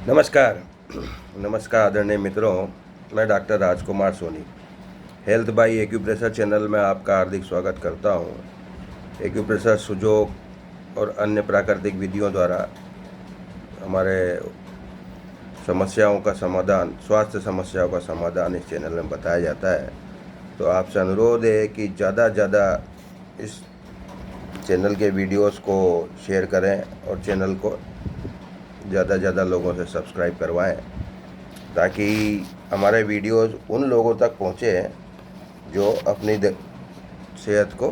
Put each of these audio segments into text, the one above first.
नमस्कार। नमस्कार आदरणीय मित्रों, मैं doctor Rajkumar Soni health by acupressure channel में आपका हार्दिक स्वागत करता हूं। एक्यूप्रेशर सुजोग और अन्य प्राकृतिक विधियों द्वारा हमारे समस्याओं का समाधान, स्वास्थ्य समस्याओं का समाधान इस चैनल में बताया जाता है। तो आपसे अनुरोध है कि ज़्यादा से ज़्यादा इस चैनल के वीडियोस को शेयर करें और चैनल को ज़्यादा से ज़्यादा लोगों से सब्सक्राइब करवाएं, ताकि हमारे वीडियोस उन लोगों तक पहुँचे जो अपनी सेहत को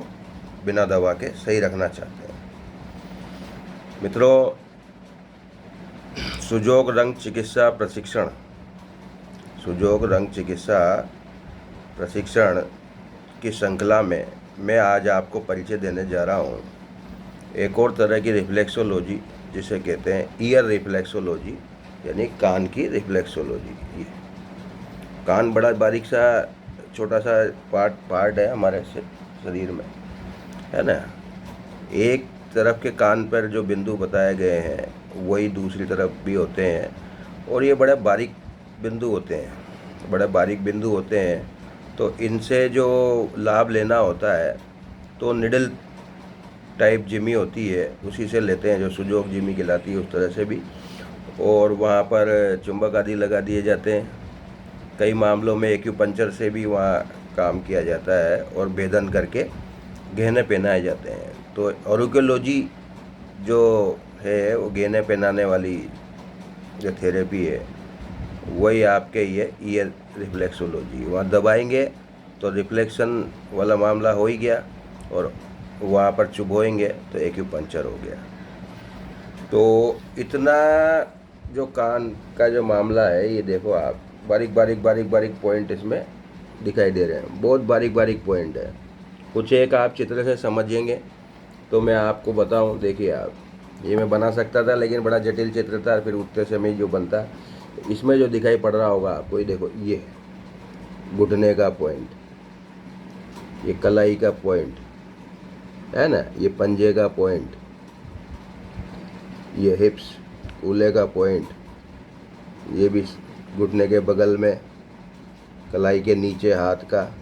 बिना दवा के सही रखना चाहते हैं। मित्रों, सुजोग रंग चिकित्सा प्रशिक्षण की श्रृंखला में मैं आज आपको परिचय देने जा रहा हूँ एक और तरह की रिफ्लेक्सोलॉजी, जिसे कहते हैं ईयर रिफ्लेक्सोलॉजी, यानी कान की रिफ्लेक्सोलॉजी। ये कान बड़ा बारीक सा छोटा सा पार्ट है हमारे शरीर में, है ना। एक तरफ के कान पर जो बिंदु बताए गए हैं वही दूसरी तरफ भी होते हैं, और ये बड़े बारीक बिंदु होते हैं। तो इनसे जो लाभ लेना होता है तो निडल टाइप जिमी होती है, उसी से लेते हैं, जो सुजोग जिमी कहलाती है, उस तरह से भी। और वहाँ पर चुंबक आदि लगा दिए जाते हैं। कई मामलों में एक्यूपंक्चर से भी वहाँ काम किया जाता है और भेदन करके गहने पहनाए जाते हैं। तो ऑर्कोलॉजी जो है वो गहने पहनाने वाली जो थेरेपी है वही आपके ये ईयर रिफ्लेक्सोलॉजी। वहाँ दबाएंगे तो रिफ्लेक्शन वाला मामला हो ही गया, और वहाँ पर चुभोएंगे तो एक्यूपंक्चर हो गया। तो इतना जो कान का जो मामला है, ये देखो आप, बारीक पॉइंट इसमें दिखाई दे रहे हैं, बहुत बारीक पॉइंट है। कुछ एक आप चित्र से समझेंगे तो मैं आपको बताऊं। देखिए आप, ये मैं बना सकता था लेकिन बड़ा जटिल चित्र था, फिर उठते समय जो बनता, इसमें जो दिखाई पड़ रहा होगा आपको, ये देखो, ये घुटने का पॉइंट, ये कलाई का पॉइंट है ना, ये पंजे का पॉइंट, ये हिप्स कूल्हे का पॉइंट, ये भी घुटने के बगल में, कलाई के नीचे हाथ का।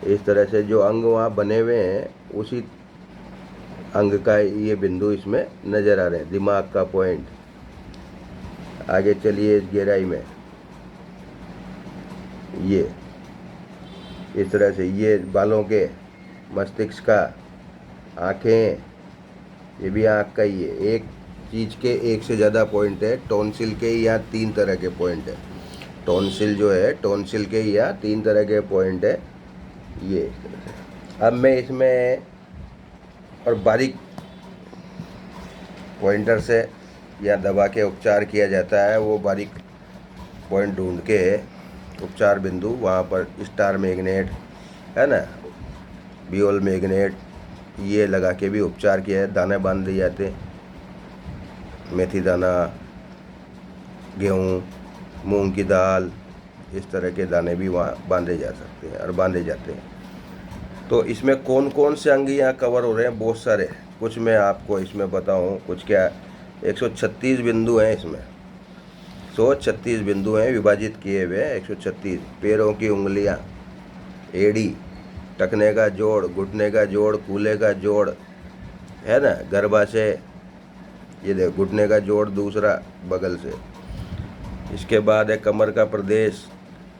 इस तरह से जो अंग वहाँ बने हुए हैं उसी अंग का ये बिंदु इसमें नज़र आ रहे हैं। दिमाग का पॉइंट, आगे चलिए इस गहराई में, ये इस तरह से, ये बालों के, मस्तिष्क का, आँखें, ये भी आँख का ही है। एक चीज़ के एक से ज़्यादा पॉइंट है। टॉन्सिल के यहाँ 3 तरह के पॉइंट है। टॉन्सिल जो है, टॉन्सिल के यहाँ 3 तरह के पॉइंट है। ये इस तरह से। अब मैं इसमें और बारीक पॉइंटर से या दबा के उपचार किया जाता है। वो बारीक पॉइंट ढूंढ के उपचार बिंदु, वहाँ पर स्टार मैग्नेट है ना, बियोल मैग्नेट, ये लगा के भी उपचार किया है। दाने बांध दिए जाते हैं, मेथी दाना, गेहूँ, मूंग की दाल, इस तरह के दाने भी वहाँ बांधे जा सकते हैं और बांधे जाते हैं। तो इसमें कौन कौन से अंग यहाँ कवर हो रहे हैं? बहुत सारे। कुछ मैं आपको इसमें बताऊँ, कुछ क्या, 136 बिंदु हैं इसमें। 136 बिंदु हैं विभाजित किए हुए, 136। पैरों की उंगलियां, एड़ी, टखने का जोड़, घुटने का जोड़, कूल्हे का जोड़, है ना, गर्भाशय, ये देखो घुटने का जोड़ दूसरा बगल से। इसके बाद है कमर का प्रदेश,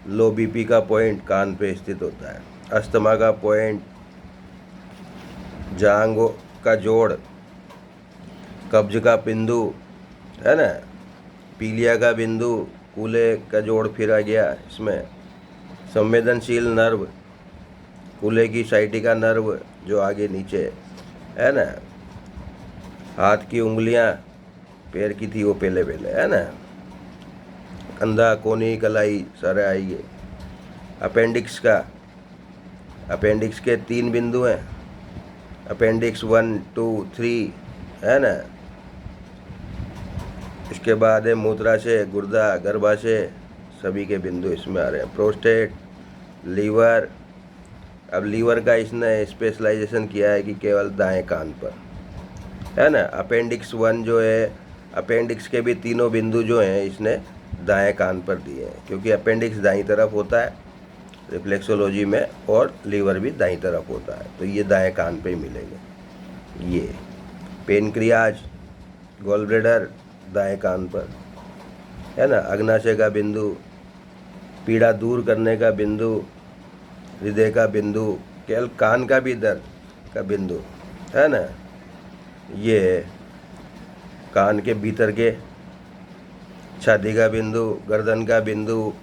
लो बीपी का पॉइंट कान पे स्थित होता है, अस्थमा का पॉइंट, जांघों का जोड़, कब्ज का बिंदु, है ना, पीलिया का बिंदु, कूल्हे का जोड़ फिर आ गया इसमें, संवेदनशील नर्व, कूल्हे की साइटिका नर्व जो आगे नीचे है ना, हाथ की उंगलियां, पैर की थी वो पहले है ना, कंधा, कोनी, कलाई, सारे आइए। अपेंडिक्स के 3 बिंदु हैं, अपेंडिक्स 1, 2, 3, है ना। इसके बाद है मूत्राशय, गुर्दा, गर्भाशय, सभी के बिंदु इसमें आ रहे हैं। Prostate, liver. अब लीवर का इसने स्पेशलाइजेशन किया है कि केवल दाएं कान पर, है ना। अपेंडिक्स 1 जो है अपेंडिक्स के भी तीनों बिंदु जो हैं इसने दाएं कान पर दिए हैं, क्योंकि अपेंडिक्स दाईं तरफ होता है रिफ्लेक्सोलॉजी में और लीवर भी दाईं तरफ होता है, तो ये दाएं कान पे ही मिलेंगे। ये पेनक्रियाज, गॉल ब्लैडर दाएं कान पर है ना, अग्नाशय का बिंदु, पीड़ा दूर करने का बिंदु, हृदय का बिंदु, केवल कान का भी दर्द का बिंदु है ना, ये कान के भीतर के छाती का बिंदु, गर्दन का बिंदु,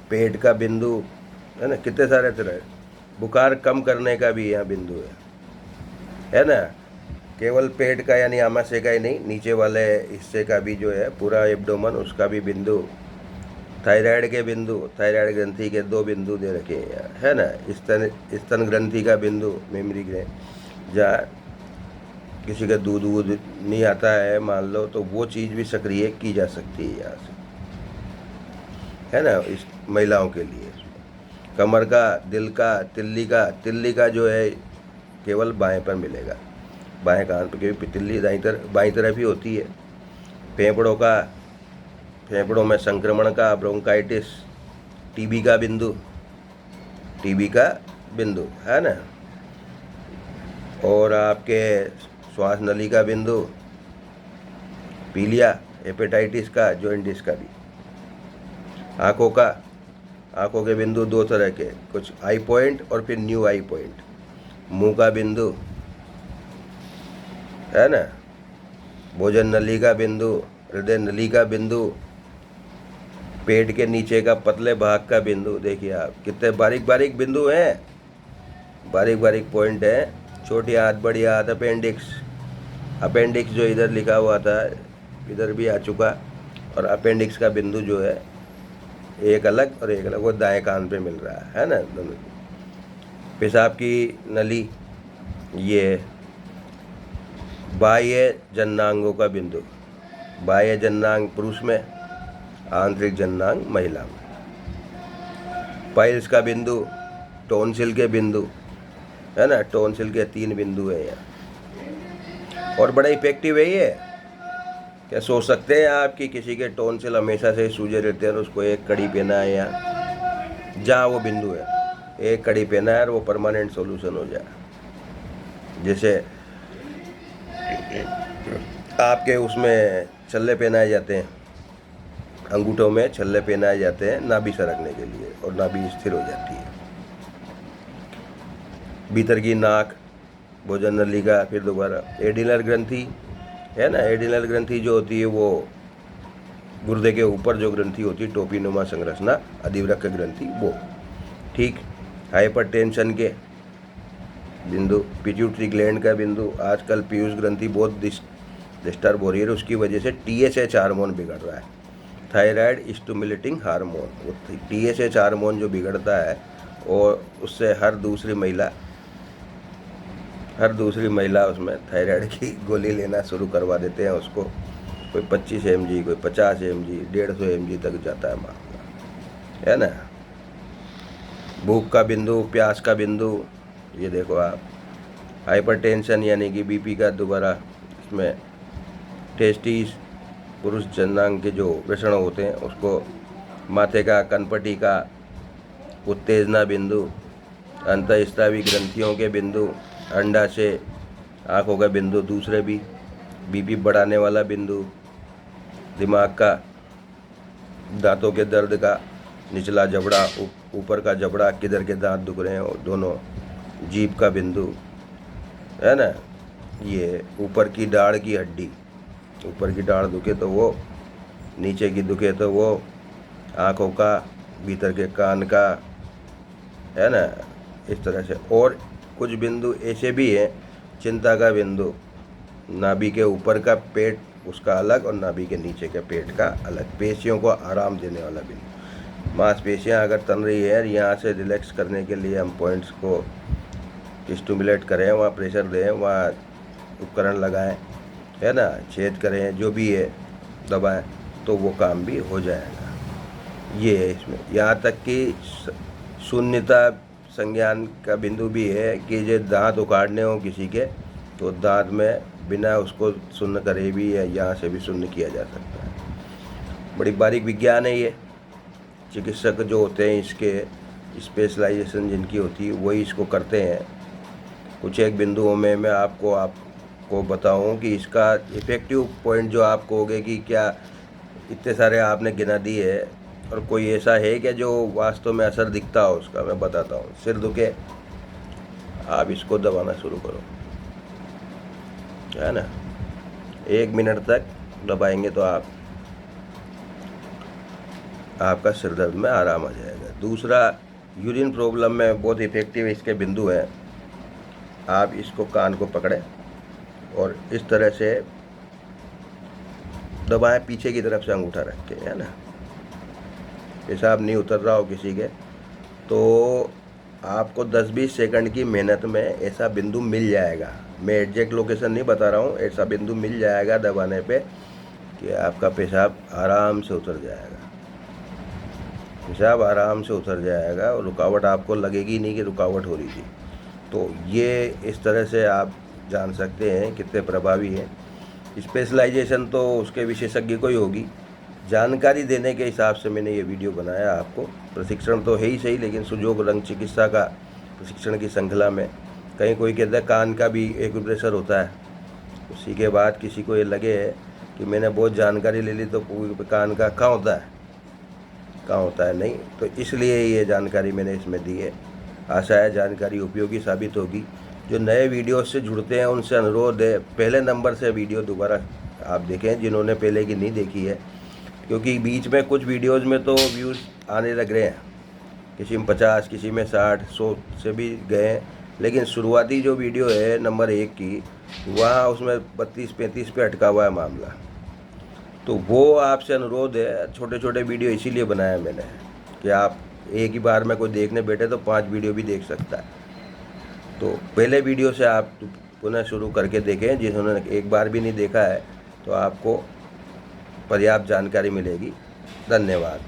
पेट का बिंदु है ना, कितने सारे तरह। बुखार कम करने का भी यहाँ बिंदु है ना, केवल पेट का यानी आमाशय का ही नहीं, नीचे वाले हिस्से का भी जो है पूरा एब्डोमन, उसका भी बिंदु, थायराइड के बिंदु, थायराइड ग्रंथि के 2 बिंदु दे रखे हैं यहाँ है ना, स्तन ग्रंथि का बिंदु, मेमरी ग्रंथि, जहाँ किसी का दूध वूध नहीं आता है मान लो, तो वो चीज़ भी सक्रिय की जा सकती है यहाँ से है ना, इस महिलाओं के लिए। कमर का, दिल का, तिल्ली का जो है केवल बाएं पर मिलेगा, बाएं कान पर, क्योंकि तिल्ली बाईं तरफ ही होती है। फेफड़ों का, फेफड़ों में संक्रमण का, ब्रोंकाइटिस, टीबी का बिंदु है ना, और आपके श्वास नली का बिंदु, पीलिया, हेपेटाइटिस का, जॉइंटिस का भी। आँखों के बिंदु 2 तरह के, कुछ आई पॉइंट और फिर न्यू आई पॉइंट। मुंह का बिंदु है ना, भोजन नली का बिंदु, हृदय नली का बिंदु, पेट के नीचे का पतले भाग का बिंदु। देखिए आप कितने बारीक बारीक बिंदु हैं, बारीक बारीक पॉइंट हैं। छोटी हाथ, बड़ी हाथ, अपेंडिक्स जो इधर लिखा हुआ था इधर भी आ चुका, और अपेंडिक्स का बिंदु जो है एक अलग और एक अलग, वो दाएं कान पे मिल रहा है ना दोनों। पेशाब की नली, ये बाह्य जननांगों का बिंदु, बाह्य जननांग पुरुष में, आंतरिक जननांग महिला में। पाइल्स का बिंदु, टॉन्सिल के बिंदु है ना, टॉन्सिल के 3 बिंदु है यहाँ, और बड़ा इफेक्टिव है ये। क्या सोच सकते हैं आप कि किसी के टॉन्सिल हमेशा से सूजे रहते हैं और उसको एक कड़ी पहना है यहाँ, जहाँ वो बिंदु है एक कड़ी पहना है और वो परमानेंट सॉल्यूशन हो जाए। जैसे आपके उसमें छल्ले पहनाए जाते हैं, अंगूठों में छल्ले पहनाए जाते हैं नाभि सरकने के लिए, और नाभि स्थिर हो जाती है। भीतर की नाक, भोजन नली का, फिर दोबारा एडिनल ग्रंथि है ना, एडिनल ग्रंथि जो होती है वो गुर्दे के ऊपर जो ग्रंथि होती है, टोपी नुमा संरचना, अधिवृक्क ग्रंथि वो, ठीक। हाइपरटेंशन के बिंदु, पिट्यूटरी ग्लैंड का बिंदु। आजकल पीयूष ग्रंथि बहुत डिस्टर्ब हो रही है, उसकी वजह से TSH हार्मोन बिगड़ रहा है, थायराइड स्टिमुलेटिंग हार्मोन। वो TSH हार्मोन जो बिगड़ता है और उससे हर दूसरी महिला उसमें थायराइड की गोली लेना शुरू करवा देते हैं उसको। कोई 25 mg, कोई 50 mg, 150 mg तक जाता है मामला है ना। भूख का बिंदु, प्यास का बिंदु, ये देखो आप। हाइपरटेंशन यानी कि BP का दोबारा, इसमें टेस्टिस, पुरुष जननांग के जो वृषण होते हैं उसको, माथे का, कनपटी का, उत्तेजना बिंदु, अंतःस्रावी ग्रंथियों के बिंदु, अंडाशय, आँखों का बिंदु, दूसरे भी BP बढ़ाने वाला बिंदु, दिमाग का, दांतों के दर्द का, निचला जबड़ा, ऊपर का जबड़ा, किधर के दांत दुख रहे हैं दोनों, जीभ का बिंदु है ना, ये ऊपर की दाढ़ की हड्डी, ऊपर की दाढ़ दुखे तो वो, नीचे की दुखे तो वो, आँखों का, भीतर के कान का है ना, इस तरह से। और कुछ बिंदु ऐसे भी हैं, चिंता का बिंदु, नाभि के ऊपर का पेट उसका अलग और नाभि के नीचे के पेट का अलग, पेशियों को आराम देने वाला बिंदु। मांसपेशियाँ अगर तन रही है, यहाँ से रिलैक्स करने के लिए हम पॉइंट्स को स्टिमुलेट करें, वहाँ प्रेशर दें, वहाँ उपकरण लगाएं है ना, छेद करें, जो भी है दबाएं, तो वो काम भी हो जाएगा। ये है इसमें। यहाँ तक कि शून्यता संज्ञान का बिंदु भी है कि जो दांत उखाड़ने हो किसी के, तो दांत में बिना उसको शून्य करे भी या यहाँ से भी शून्य किया जा सकता है। बड़ी बारीक विज्ञान है ये। चिकित्सक जो होते हैं इसके स्पेशलाइजेशन जिनकी होती है वही इसको करते हैं। कुछ एक बिंदुओं में मैं आपको बताऊं कि इसका इफ़ेक्टिव पॉइंट जो आप कहोगे कि क्या इतने सारे आपने गिना दिए है और कोई ऐसा है क्या जो वास्तव में असर दिखता हो उसका, मैं बताता हूँ। सिर दुखे, आप इसको दबाना शुरू करो, है ना, 1 मिनट तक दबाएंगे तो आपका सिर दर्द में आराम आ जाएगा। दूसरा, यूरिन प्रॉब्लम में बहुत इफ़ेक्टिव इसके बिंदु हैं। आप इसको कान को पकड़े और इस तरह से दबाएं, पीछे की तरफ से अंगूठा रख के, है ना। पेशाब नहीं उतर रहा हो किसी के तो आपको 10-20 सेकंड की मेहनत में ऐसा बिंदु मिल जाएगा। मैं एग्जैक्ट लोकेशन नहीं बता रहा हूँ, ऐसा बिंदु मिल जाएगा दबाने पे कि आपका पेशाब आराम से उतर जाएगा। पेशाब आराम से उतर जाएगा और रुकावट आपको लगेगी नहीं कि रुकावट हो रही थी। तो ये इस तरह से आप जान सकते हैं कितने प्रभावी हैं। स्पेशलाइजेशन तो उसके विशेषज्ञ को ही होगी। जानकारी देने के हिसाब से मैंने ये वीडियो बनाया आपको। प्रशिक्षण तो है ही सही, लेकिन सुजोग रंग चिकित्सा का प्रशिक्षण की श्रृंखला में कहीं कोई कहता है कान का भी एक्यूप्रेशर होता है। उसी के बाद किसी को ये लगे कि मैंने बहुत जानकारी ले ली तो कान का कहाँ होता है, नहीं। तो इसलिए ये जानकारी मैंने इसमें दी है। आशा है जानकारी उपयोगी साबित होगी। जो नए वीडियो से जुड़ते हैं उनसे अनुरोध है, पहले नंबर से वीडियो दोबारा आप देखें जिन्होंने पहले की नहीं देखी है, क्योंकि बीच में कुछ वीडियोज़ में तो व्यूज़ आने लग रहे हैं, किसी में 50, किसी में 60, 100 से भी गए। लेकिन शुरुआती जो वीडियो है नंबर 1 की, वहाँ उसमें 32-35 पे अटका हुआ है मामला। तो वो आपसे अनुरोध है, छोटे छोटे वीडियो इसीलिए बनाया मैंने कि आप एक ही बार में कोई देखने बैठे तो 5 वीडियो भी देख सकता है। तो पहले वीडियो से आप पुनः शुरू करके देखें। जिन्होंने एक बार भी नहीं देखा है तो आपको पर्याप्त जानकारी मिलेगी। धन्यवाद।